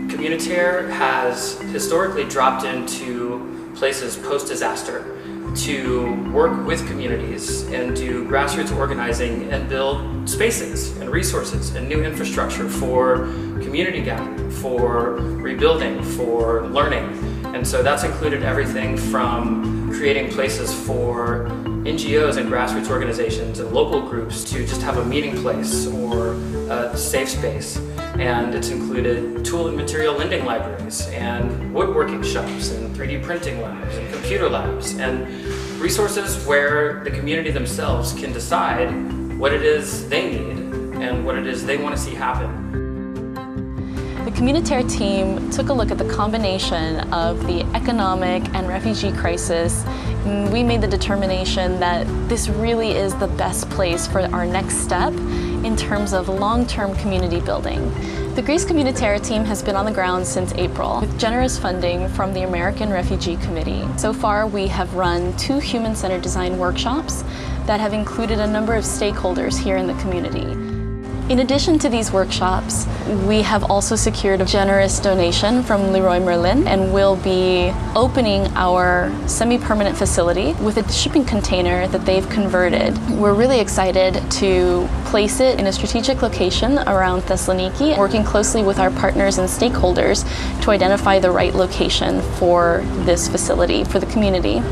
Communitere has historically dropped into places post-disaster to work with communities and do grassroots organizing and build spaces and resources and new infrastructure for community gathering, for rebuilding, for learning. And so that's included everything from creating places for NGOs and grassroots organizations and local groups to just have a meeting place or a safe space. And it's included tool and material lending libraries and woodworking shops and 3D printing labs and computer labs and resources where the community themselves can decide what it is they need and what it is they want to see happen. The Communitere team took a look at the combination of the economic and refugee crisis. And we made the determination that this really is the best place for our next step in terms of long-term community building. The Greece Communitere team has been on the ground since April with generous funding from the American Refugee Committee. So far, we have run 2 human-centered design workshops that have included a number of stakeholders here in the community. In addition to these workshops, we have also secured a generous donation from Leroy Merlin and will be opening our semi-permanent facility with a shipping container that they've converted. We're really excited to place it in a strategic location around Thessaloniki, working closely with our partners and stakeholders to identify the right location for this facility for the community.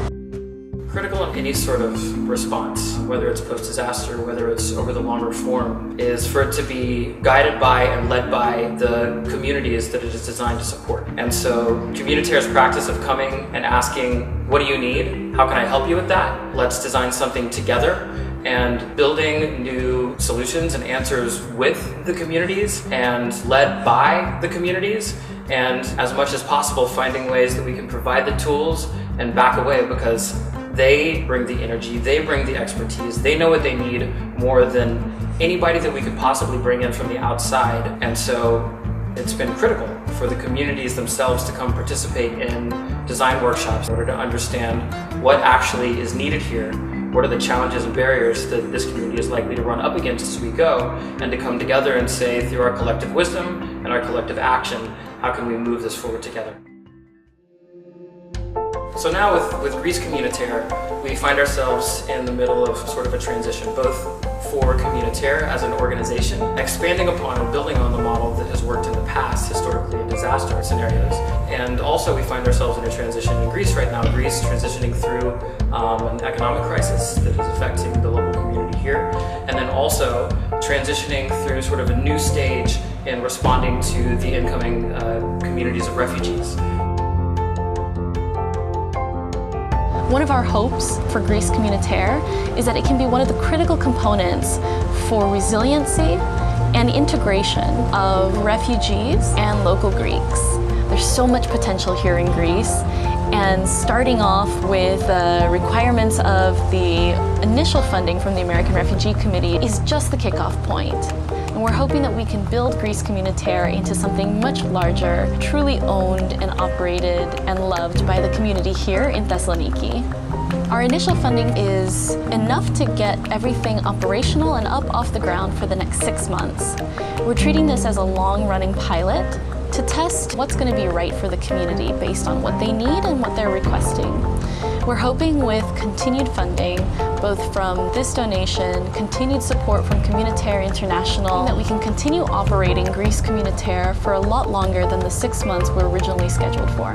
Critical in any sort of response, whether it's post-disaster, whether it's over the longer form, is for it to be guided by and led by the communities that it is designed to support. And so Communitere's practice of coming and asking, what do you need? How can I help you with that? Let's design something together, and building new solutions and answers with the communities and led by the communities, and as much as possible finding ways that we can provide the tools and back away, because they bring the energy, they bring the expertise, they know what they need more than anybody that we could possibly bring in from the outside. And so it's been critical for the communities themselves to come participate in design workshops in order to understand what actually is needed here, what are the challenges and barriers that this community is likely to run up against as we go, and to come together and say, through our collective wisdom and our collective action, how can we move this forward together? So now with Greece Communitere, we find ourselves in the middle of sort of a transition, both for Communitere as an organization, expanding upon and building on the model that has worked in the past, historically in disaster scenarios. And also we find ourselves in a transition in Greece right now, Greece transitioning through an economic crisis that is affecting the local community here, and then also transitioning through sort of a new stage in responding to the incoming communities of refugees. One of our hopes for Greece Communitere is that it can be one of the critical components for resiliency and integration of refugees and local Greeks. There's so much potential here in Greece, and starting off with the requirements of the initial funding from the American Refugee Committee is just the kickoff point. And we're hoping that we can build Greece Communitere into something much larger, truly owned and operated and loved by the community here in Thessaloniki. Our initial funding is enough to get everything operational and up off the ground for the next 6 months. We're treating this as a long-running pilot to test what's going to be right for the community based on what they need and what they're requesting. We're hoping with continued funding, both from this donation, continued support from Communitere International, that we can continue operating Greece Communitere for a lot longer than the 6 months we're originally scheduled for.